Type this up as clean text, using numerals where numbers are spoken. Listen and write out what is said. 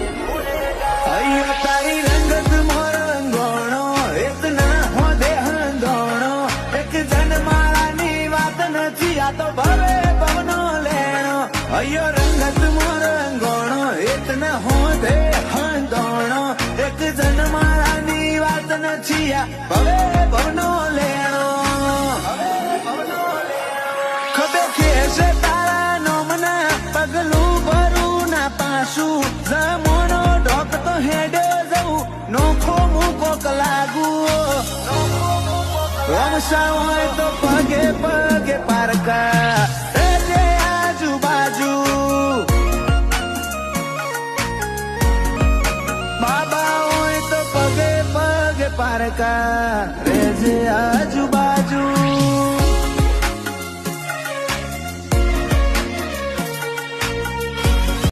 अयो तारी रंगत मोर रंगोणो इतना हो दे हंगोणो एक जन मारा नी वात नथी आ तो भवे पवनो लेणो अयो रंगत मोर रंगोणो इतना हो दे हंगोणो एक जन मारा नी वात नथी आ भवे पवनो लेणो खबे खेसे तारा नो मना पगलू भरू ना पासू जमोनो ढोक तो हेडे जाऊ नोखो मुको कलागू वमसा होय तो पगे पगे पारका रेजे आजू बाजू बाबा होय तो पगे पगे पारका रेजे